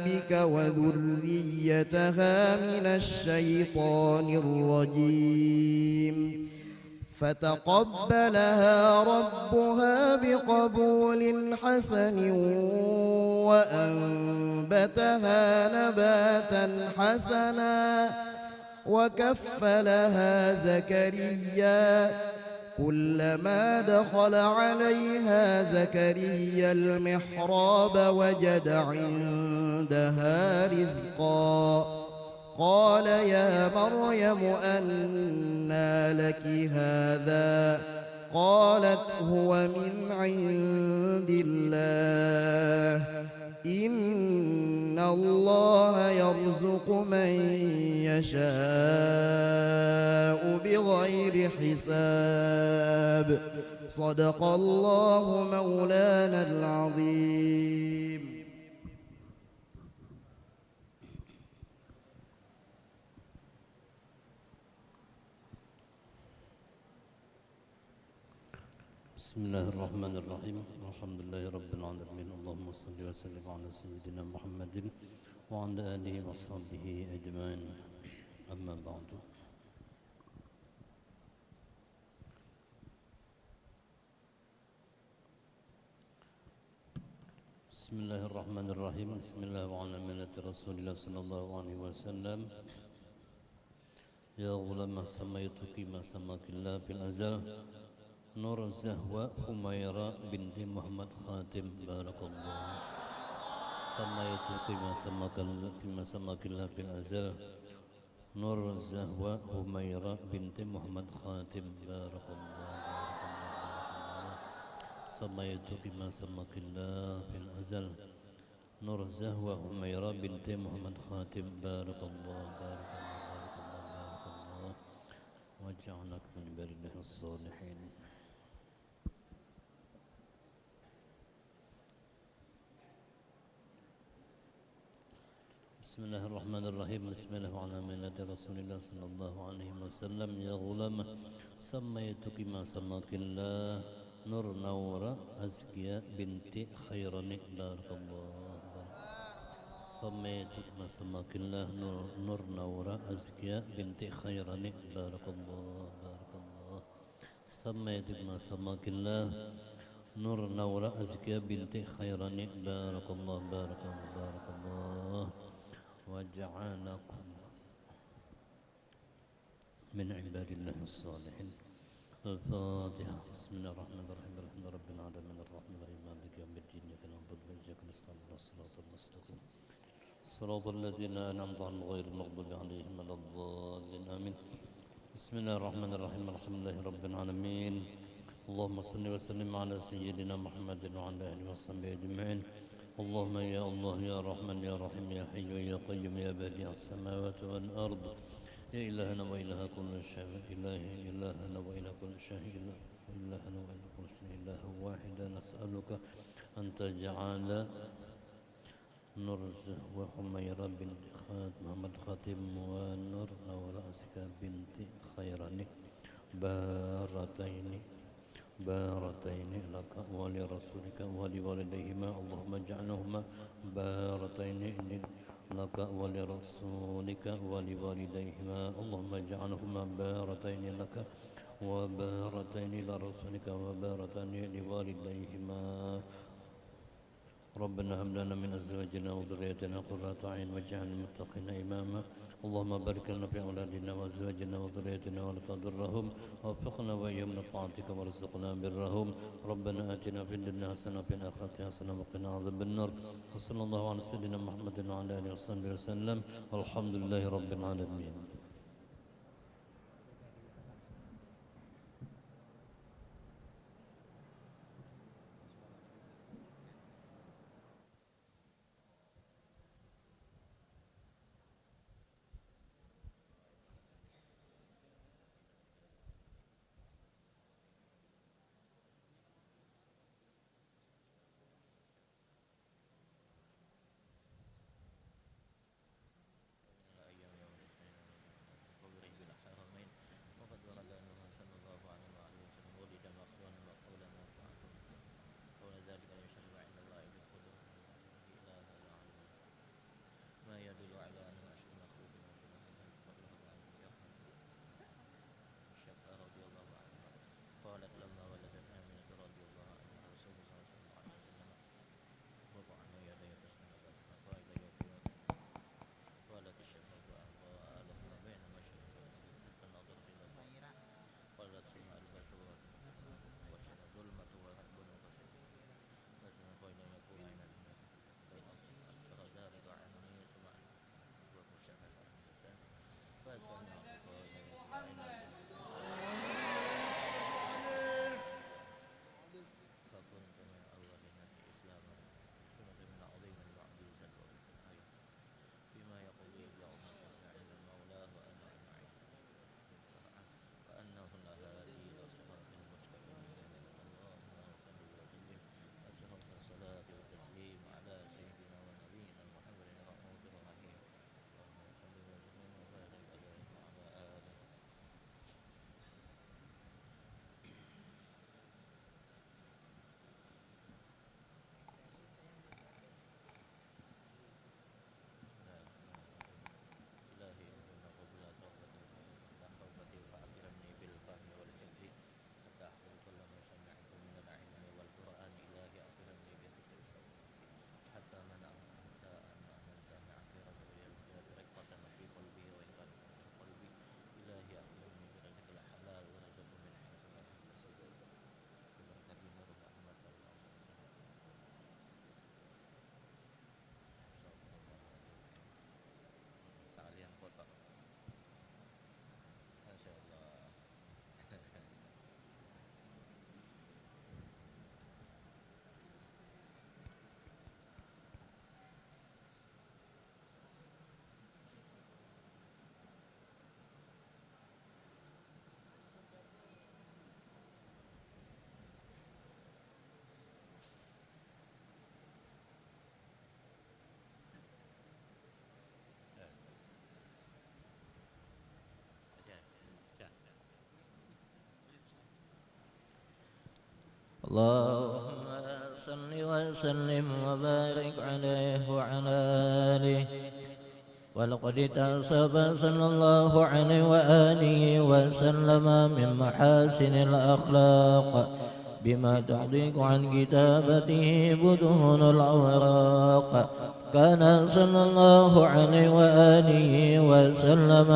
بك وذريتها من الشيطان الرجيم. فتقبلها ربها بقبول حسن وأنبتها نباتا حسنا وكفلها زكريا. كلما دخل عليها زكريا المحراب وجد عندها رزقا قال يا مريم أنى لك هذا قالت هو من عند الله إن الله يرزق من يشاء بغير حساب. صدق الله مولانا العظيم. بسم الله الرحمن الرحيم. الحمد لله رب العالمين. اللهم صل وسلم على سيدنا محمد وعلى آله وصحبه أجمعين. أما بعد. بسم الله الرحمن الرحيم. بسم الله وعلى ملة رسول الله صلى الله عليه وسلم. يا غلام سميتك ما سماك الله في الأزل نور زهوة حميرة بنت محمد خاتم بارك الله. سميتك ما سماك الله في الأزل نور زهوة حميرة بنت محمد خاتم بارك الله. سميتك ما سماك الله في الأزل نور زهوة حميرة بنت محمد خاتم بارك الله بارك الله بارك الله بارك الله وجعلك من عباده الصالحين. بسم الله الرحمن الرحيم. بسم الله وعلى ملة رسول الله صلى الله عليه وسلم. يا غلام سميتك ما سماك الله نور نور أزكية بنت خيرني بارك الله. سميتك ما سماك الله نور نور أزكية بنت خيرني بارك الله بارك الله. سميتك ما سماك الله نور نور أزكية بنت خيرني بارك الله بارك الله بارك الله وجعلكم من عباد الله الصالحين. الفاتحة. بسم الله الرحمن الرحيم. الحمد لله رب العالمين الرحمن الرحيم مالك يوم الدين إياك نعبد وإياك نستعين اهدنا الصراط المستقيم صراط الذين أنعمت عليهم غير المغضوب عليهم ولا الضالين آمين. بسم الله الرحمن الرحيم. الحمد لله رب العالمين. اللهم صل وسلم على سيدنا محمد وعلى آله وصحبه أجمعين. اللهم يا الله يا رحمن يا رحيم يا حي يا قيوم يا بديع السماوات والأرض يا إلهنا وإله كل شيء إلهنا وإله كل شيء إلهنا وإله كل شيء نسألك أن تجعل نرزه وحميرة بنت محمد خاتم ونور ورأسك بنت خيراني بارتين لك ولرسولك ولوالديهما اللهم اجعلهما بارتين لك ولرسولك ولوالديهما اللهم اجعلهما بارتين لك وبارتين لرسولك وبارتين لوالديهما ربنا هب لنا من ازواجنا وذريتنا قرة اعين واجعلنا للمتقين اماما اللهم بارك لنا في اولادنا وازواجنا وذريتنا ولا تضرهم ووفقنا واياهم لطاعتك وارزقنا برهم ربنا اتنا في الدنيا حسنه وفي الاخره حسنه وقنا عذاب النار وصلى الله على سيدنا محمد وعلى اله وصحبه وسلم والحمد لله رب العالمين. اللهم صل وسلم وبارك عليه وعلى آله. ولقد اتصف صلى الله عليه وآله وسلم من محاسن الأخلاق بما تحقق عن كتابته بدون الأوراق. كان صلى الله عليه وآله وسلم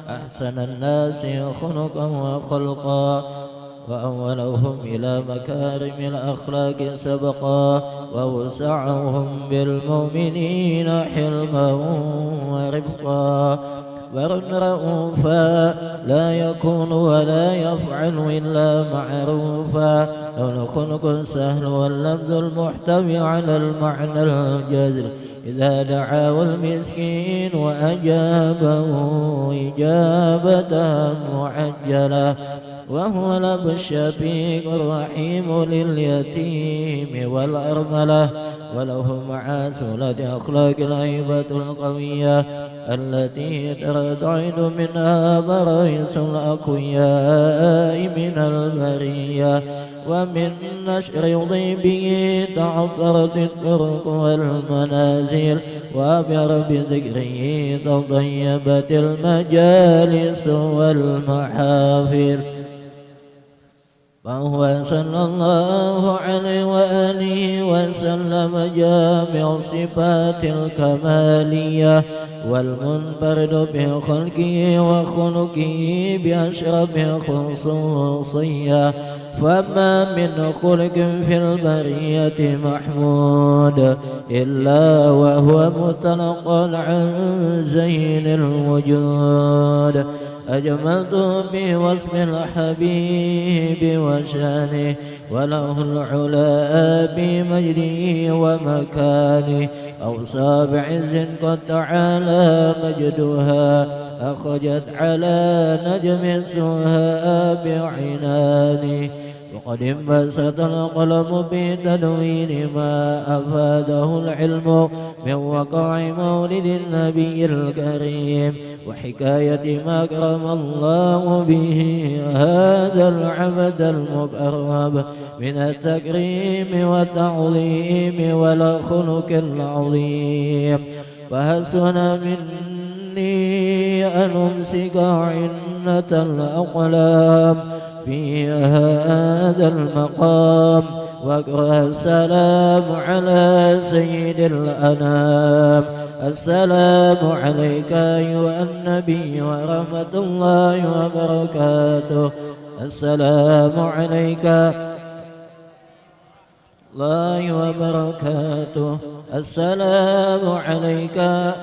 أحسن الناس خلقا وخلقا وأولهم إلى مكارم الأخلاق سبقا وأوسعهم بالمؤمنين حلما ورفقا ورؤوفا لا يكون ولا يفعل إلا معروفا له الخلق السهل واللفظ المحتوي على المعنى الجازل إذا دعاه المسكين وأجابه إجابة معجلة وهو الأب الشفيق الرحيم لليتيم والأرملة، وله مع سلة أخلاق الهيبة القوية التي ترتعد منها بريس الأقوياء من البرية، ومن نشر ضيبه تعطرت الطرق والمنازل، وبذكره تطيبت المجالس والمحافل. فهو صلى الله عليه وآله وسلم جامع الصفات الكمالية والمنفرد بخلقه وخلقه بأشرف خصوصية، فما من خلق في البرية محمود إلا وهو متنقل عن زين الوجود. أجملت بوصف الحبيب وشانه، وله العلا بمجده ومكانه، أوصى بعز قد تعالى مجدها، أخرجت على نجم السها بعنانه، وقد انبسط القلم بتدوين ما أفاده العلم من وقع مولد النبي الكريم، وحكاية ما أكرم الله به هذا العبد المقرب من التكريم والتعظيم والخلق العظيم. فحسن مني أن أمسك عنة الأقلام في هذا المقام، واقرأ السلام على سيد الأنام. السلام عليك أيها النبي ورحمة الله وبركاته. السلام عليك الله وبركاته. السلام عليك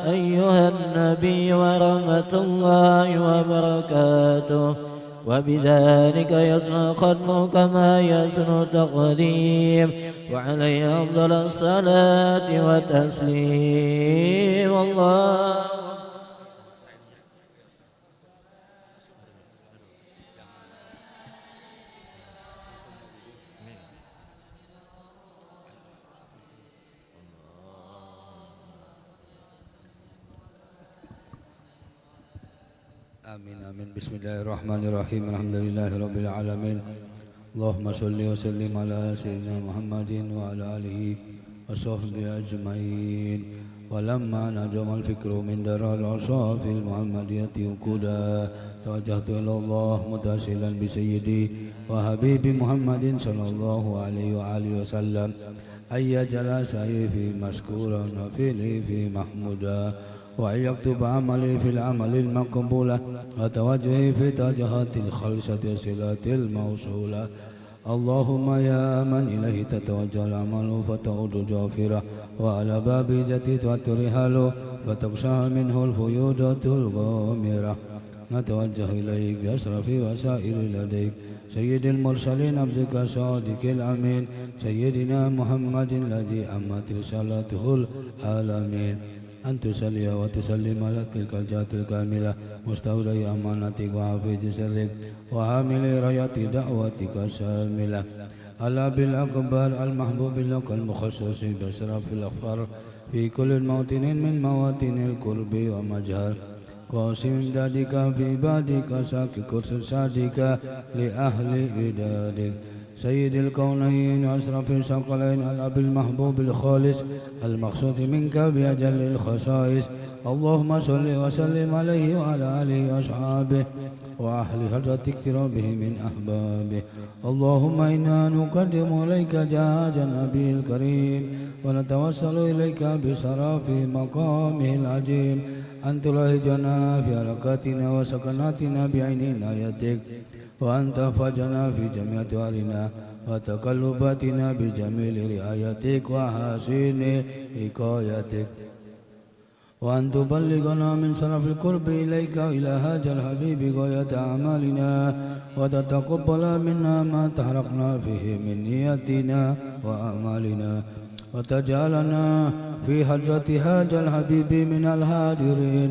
أيها النبي ورحمة الله وبركاته. وبذلك يسن ختم كما يسن تقديم، وعليه أفضل الصلاة والتسليم. الله آمين آمين. بسم الله الرحمن الرحيم. الحمد لله رب العالمين. اللهم صل وسلم على سيدنا محمد وعلى آله وصحبه أجمعين. ولما نجم الفكر من دار الأوصاف المحمدية وكودا، توجهت إلى الله متأسلا بسيدي وحبيبي محمد صلى الله عليه وآله وسلم أن يجعل سيفي مشكورا وفيلي في محمودا، وأن يكتب عملي في العمل المقبولة، وتوجهي في توجهات الخالصة والصلات الموصولة. اللهم يا من إليه تتوجه الأعمال فتعود جافرة، وعلى باب جتي ترحل فتغشى منه الفيوضات الغامرة، نتوجه إليك بأشرف وسائل لديك سيد المرسلين عبدك صادق الأمين سيدنا محمد الذي أمت رسالته العالمين، أن تصلي وتسلم على تلك الجهة الكاملة مستودع أمانتك وحافظ سرك وحامل راية دعوتك الشاملة، على بالأكبر المحبوب لك المخصص بأشرف الأخبار في كل موطن من مواطن القرب ومجهر، قاسم دادك في بادك ساك كرس صادك لأهل إدادك، سيد الكونين وأشرف الثقلين الأب المحبوب الخالص المقصود منك بأجل الخصائص. اللهم صل وسلم عليه وعلى آله وأصحابه وأهل حضرة اقترابه من أحبابه. اللهم إنا نقدم إليك جهاز النبي الكريم ونتوسل إليك بشرف مقامه العظيم، أن تلهجنا في حركاتنا وسكناتنا بعين عنايتك، وأن تحفظنا في جميع أحوالنا وتقلباتنا بجميل رعايتك وحسن حكايتك، وأن تبلغنا من شرف القرب إليك إلى هذا الحبيب غاية أعمالنا، وتتقبل منا ما تحرقنا فيه من نياتنا وأعمالنا، وتجعلنا في حضرة هذا الحبيب من الحاضرين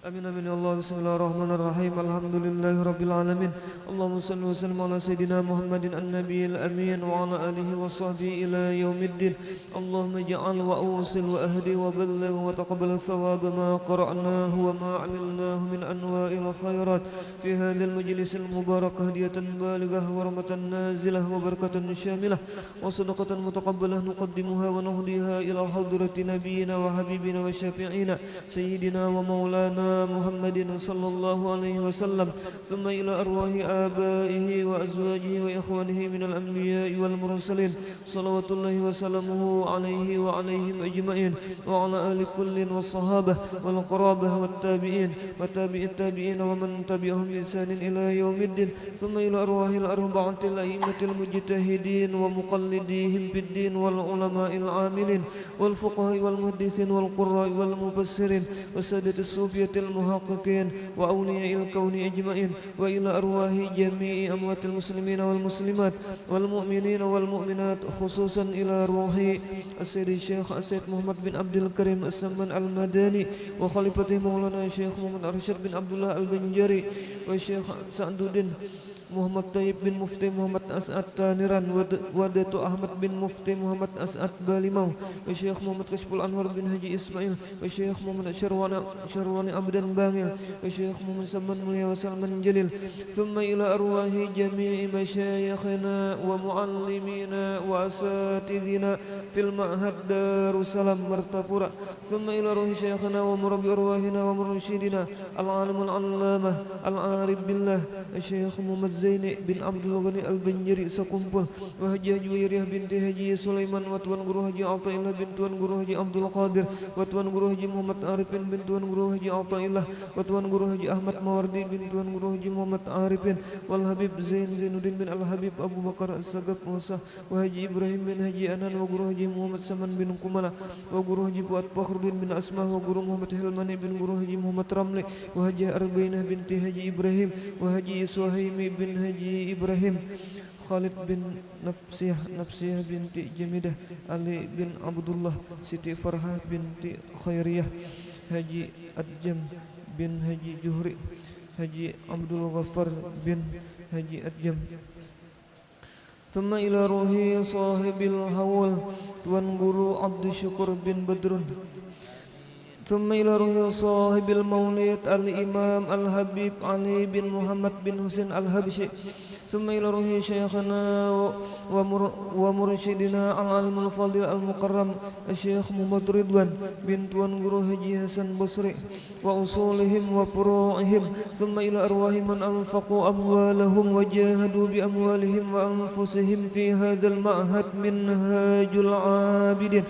Amin amin ya Allah. Bismillahirrahmanirrahim. Alhamdulillahirabbil alamin. Allahumma shalli wa sallim ala sayidina Muhammadin an-nabiyil amin wa ala alihi wa sahbihi ila yaumiddin. Allahumma ij'al wa awsil wa ahdi wa balligh wa taqabbal thawaba ma qara'nahu wa ma 'amilnahu min anwa'il khairat fi hadzal majlisil mubarak hadiyatan balighah wa rahmatan nazilah wa barakatan syamilah wa sadaqatan mutaqabbalah nuqaddimuha wa nuhdiha ila hadrati nabiyyina wa habibina wa syafi'ina sayyidina wa maulana محمد صلى الله عليه وسلم ثم إلى أرواح آبائه وأزواجه وإخوانه من الأنبياء والمرسلين صلوات الله وسلامه عليه وعليهم أجمعين وعلى آل كل والصحابة والقرابة والتابعين وتابع التابعين ومن تبعهم بإحسان إلى يوم الدين ثم إلى أرواح الأربعة الأئمة المجتهدين ومقلديهم بالدين والعلماء العاملين والفقهاء والمحدثين والقراء والمفسرين والسادة الصوفية المحققين وأولياء الكون أجمعين وإلى أرواح جميع أموات المسلمين والمسلمات والمؤمنين والمؤمنات خصوصا إلى روح السيد الشيخ السيد محمد بن عبد الكريم السمان المدني وخليفته مولانا الشيخ محمد أرشد بن عبد الله البنجري والشيخ سعد الدين Muhammad Tayyib bin Mufti Muhammad As'ad Taniran wa Dato' Ahmad bin Mufti Muhammad As'ad Balimau wa Syekh Muhammad Kashful Anwar bin Haji Ismail wa Syekh Muhammad Syarwani Abdan Bangil wa Syekh Muhammad Saman Mulia wa Salman Jalil thumma ila arwahi jami'i masyayikhina wa muallimina wa asatidhina fil ma'had Darussalam Martapura thumma ila ruhi syekhina wa murabbi arwahina wa mursyidina al-alimul allamah al-arif billah Syekh Muhammad Zaini bin Abdul Ghani Al-Banjari sekumpul wa Haji Juwairiyah binti Haji Sulaiman wa Tuan Guru Haji Athaillah bin Tuan Guru Haji Abdul Qadir wa Tuan Guru Haji Muhammad Arifin bin Tuan Guru Haji Athaillah wa Tuan Guru Haji Ahmad Mawardi bin Tuan Guru Haji Muhammad Arifin wal Habib Zainuddin bin Al-Habib Abu Bakar As-Sagaf Musa wa Haji Ibrahim bin Haji Anan wa Guru Haji Muhammad Saman bin Kumala wa Guru Haji Fuad Fakhruddin bin Asmah wa Guru Muhammad Hilmani bin Guru Haji Muhammad Ramli wa Haji Arbainah binti Haji Ibrahim wa Haji Suhaimi bin Haji Ibrahim Khalid bin Nafsiyah binti Jamidah Ali bin Abdullah Siti Farhah binti Khairiyah Haji Adjam bin Haji Juhri Haji Abdul Ghaffar bin Haji Adjam thumma ila ruhi sahibil hawal Tuan Guru Abdul Syukur bin Badrun thumma ila ruhi sahibil maulid al-imam al-habib Ali bin Muhammad bin Husain al-Habsyi thumma ila ruhi syekhana wa mursyidina al-alimul fadil al-mukarram Syekh Muhammad Ridwan bin Tuan Guru Haji Hasan Basri wa usulihim wa furu'ihim thumma ila arwahi man anfaqu amwalahum wa jahadu bi amwalihim wa anfusihim fi hadzal ma'had minhajul abidin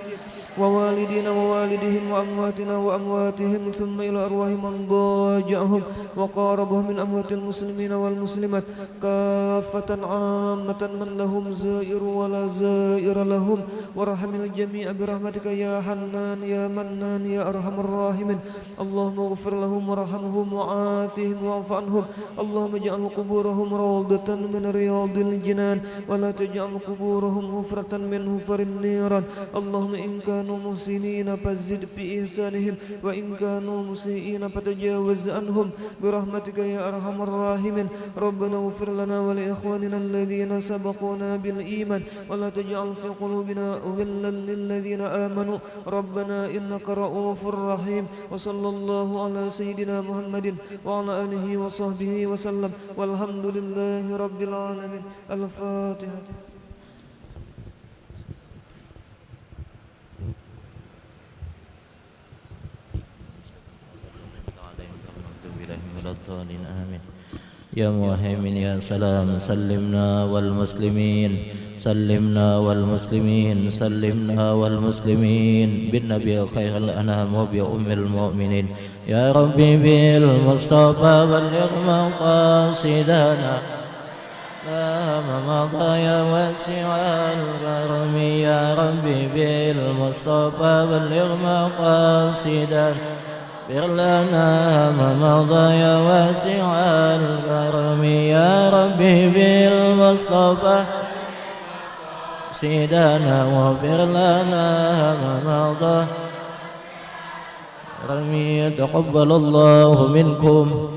ووالدينا ووالدهم وأمواتنا وأمواتهم ثم إلى أرواح من ضاجعهم وقاربهم من أموات المسلمين والمسلمات كافة عامة من لهم زائر ولا زائر لهم وارحم الجميع برحمتك يا حنان يا منان يا أرحم الراحمين اللهم اغفر لهم وارحمهم وعافهم واعف عنهم اللهم اجعل قبورهم روضة من رياض الجنان ولا تجعل قبورهم حفرة من حفر النيران اللهم إن كانوا محسنين فزد في إحسانهم وإن كانوا مسيئين فتجاوز عنهم برحمتك يا أرحم الراحمين ربنا اغفر لنا ولإخواننا الذين سبقونا بالإيمان ولا تجعل في قلوبنا غلا للذين آمنوا ربنا إنك رؤوف رحيم وصلى الله على سيدنا محمد وعلى آله وصحبه وسلم والحمد لله رب العالمين الفاتحة آمين يا مهيمن يا سلام سلمنا والمسلمين سلمنا والمسلمين سلمنا والمسلمين بالنبي خير الأنام وبأم المؤمنين يا ربي بالمصطفى بلغ مقاصدنا لا مضى يا واسع الكرم يا ربي بالمصطفى بلغ مقاصدنا اغفر لنا ما مضى يا واسع الكرم يا ربي بالمصطفى سيدنا واغفر لنا ما مضى آمين. تقبل الله منكم.